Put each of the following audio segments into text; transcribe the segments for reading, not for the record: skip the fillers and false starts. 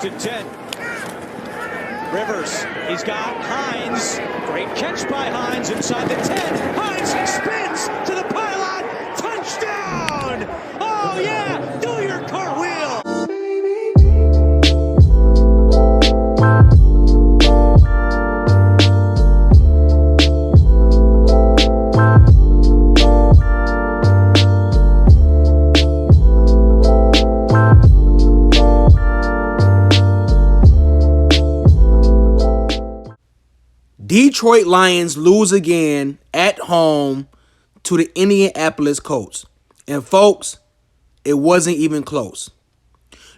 First and 10. Rivers, he's got Hines. Great catch by Hines inside the 10. Hines spins to the pylon. Touchdown! Oh yeah, do your cartwheel. Detroit Lions lose again at home to the Indianapolis Colts. And folks, it wasn't even close.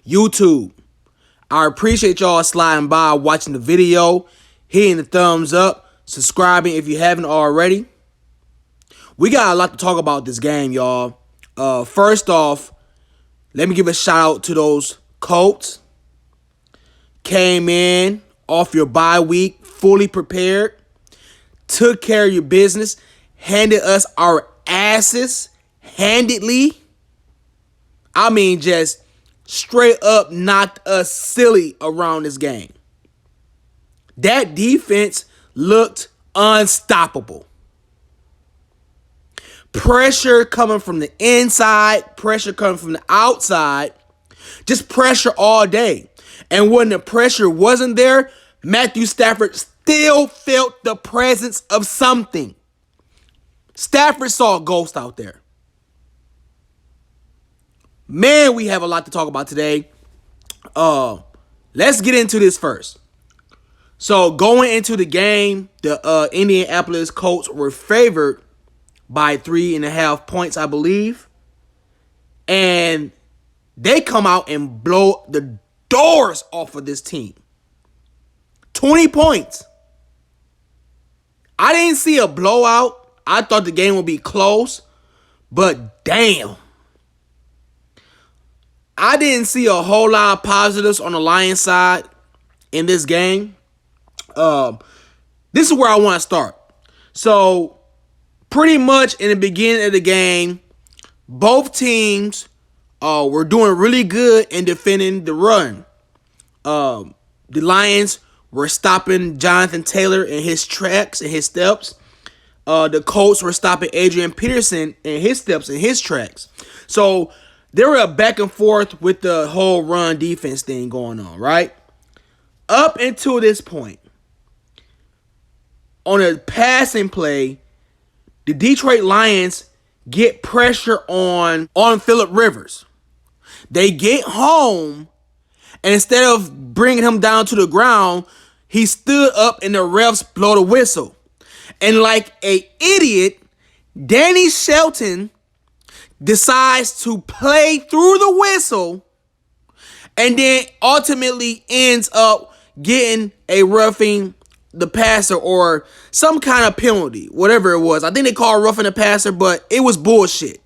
YouTube, I appreciate y'all sliding by, watching the video, hitting the thumbs up, subscribing if you haven't already. We got a lot to talk about this game, y'all. First off, let me give a shout out to those Colts. Came in off your bye week, fully prepared, took care of your business, handed us our asses handedly. I mean, just straight up knocked us silly around this game. That defense looked unstoppable. Pressure coming from the inside, pressure coming from the outside, just pressure all day. And when the pressure wasn't there, Matthew Stafford still felt the presence of something. Stafford saw a ghost out there. Man, we have a lot to talk about today. Let's get into this first. So going into the game, the Indianapolis Colts were favored by 3.5 points, I believe. And they come out and blow the doors off of this team. 20 points. I didn't see a blowout. I thought the game would be close. But damn. I didn't see a whole lot of positives on the Lions side in this game. This is where I want to start. So, pretty much in the beginning of the game, both teams were doing really good in defending the run. The Lions were stopping Jonathan Taylor in his tracks and his steps. The Colts were stopping Adrian Peterson in his steps and his tracks. So there were a back and forth with the whole run defense thing going on, right? Up until this point, on a passing play, the Detroit Lions get pressure on Phillip Rivers. They get home, and instead of bringing him down to the ground, he stood up and the refs blow the whistle. And like an idiot, Danny Shelton decides to play through the whistle and then ultimately ends up getting a roughing the passer or some kind of penalty, whatever it was. I think they call it roughing the passer, but it was bullshit.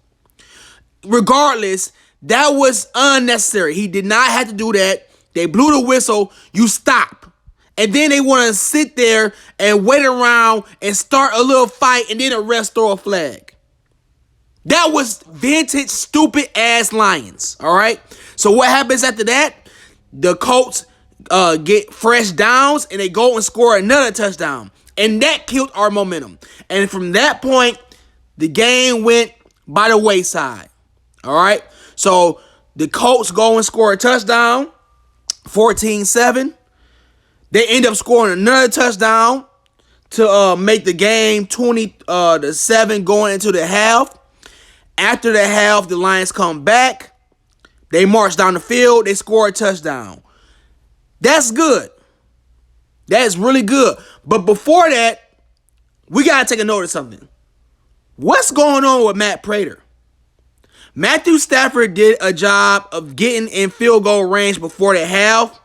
Regardless, that was unnecessary. He did not have to do that. They blew the whistle. You stop. And then they want to sit there and wait around and start a little fight and then the refs throw a flag. That was vintage, stupid-ass Lions, all right? So what happens after that? The Colts get fresh downs and they go and score another touchdown. And that killed our momentum. And from that point, the game went by the wayside, all right? So the Colts go and score a touchdown, 14-7. They end up scoring another touchdown to make the game 20-7 going into the half. After the half, the Lions come back. They march down the field. They score a touchdown. That's good. That's really good. But before that, we got to take a note of something. What's going on with Matt Prater? Matthew Stafford did a job of getting in field goal range before the half.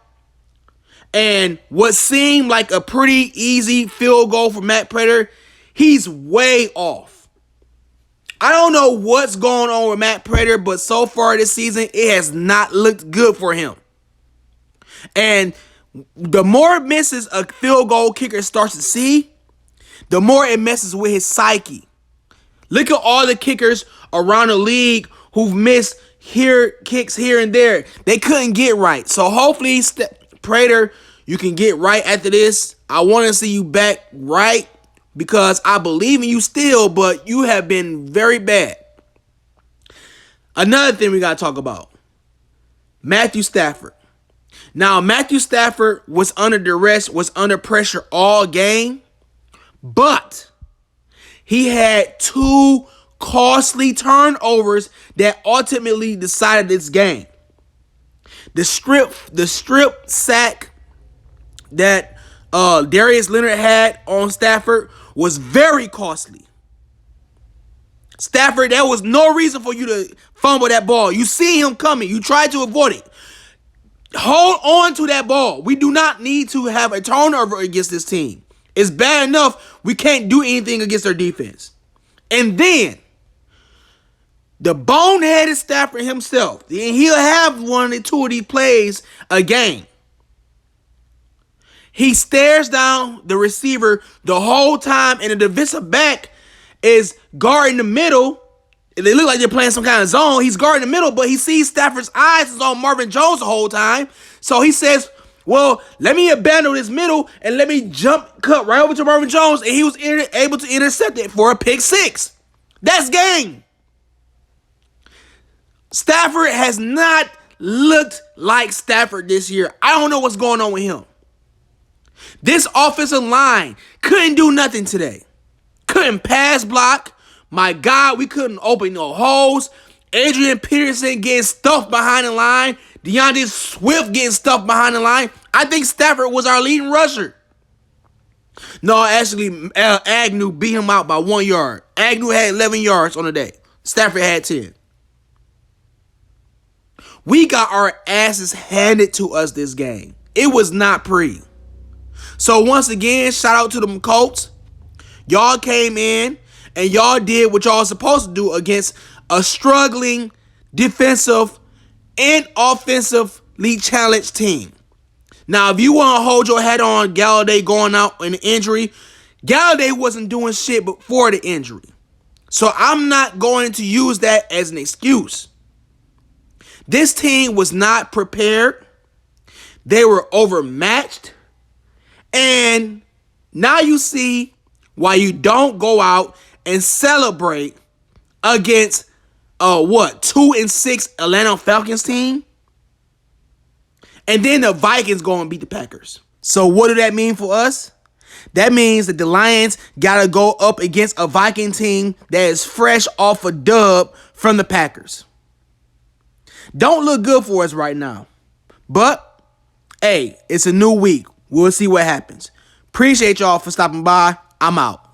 And what seemed like a pretty easy field goal for Matt Prater, he's way off. I don't know what's going on with Matt Prater, but so far this season, it has not looked good for him. And the more misses a field goal kicker starts to see, the more it messes with his psyche. Look at all the kickers around the league who've missed kicks here and there. They couldn't get right. So hopefully Prater, you can get right after this. I want to see you back right because I believe in you still, but you have been very bad. Another thing we got to talk about, Matthew Stafford. Now, Matthew Stafford was under duress, was under pressure all game, but he had 2 costly turnovers that ultimately decided this game. The strip sack that Darius Leonard had on Stafford was very costly. Stafford, there was no reason for you to fumble that ball. You see him coming. You tried to avoid it. Hold on to that ball. We do not need to have a turnover against this team. It's bad enough we can't do anything against their defense. And then, the boneheaded Stafford himself, and he'll have 1 or 2 of these plays a game. He stares down the receiver the whole time, and the defensive back is guarding the middle. They look like they're playing some kind of zone. He's guarding the middle, but he sees Stafford's eyes is on Marvin Jones the whole time. So he says, well, let me abandon this middle and let me cut right over to Marvin Jones, and he was able to intercept it for a pick 6. That's game. Stafford has not looked like Stafford this year. I don't know what's going on with him. This offensive line couldn't do nothing today. Couldn't pass block. My God, we couldn't open no holes. Adrian Peterson getting stuffed behind the line. DeAndre Swift getting stuffed behind the line. I think Stafford was our leading rusher. No, actually, Agnew beat him out by 1 yard. Agnew had 11 yards on the day. Stafford had 10. We got our asses handed to us this game. It was not pretty. So once again, shout out to them Colts. Y'all came in and y'all did what y'all supposed to do against a struggling defensive and offensively challenged team. Now, if you want to hold your head on Galladay going out in the injury, Galladay wasn't doing shit before the injury. So I'm not going to use that as an excuse. This team was not prepared. They were overmatched. And now you see why you don't go out and celebrate against 2-6 Atlanta Falcons team. And then the Vikings go and beat the Packers. So what does that mean for us? That means that the Lions got to go up against a Viking team that is fresh off a dub from the Packers. Don't look good for us right now. But, hey, it's a new week. We'll see what happens. Appreciate y'all for stopping by. I'm out.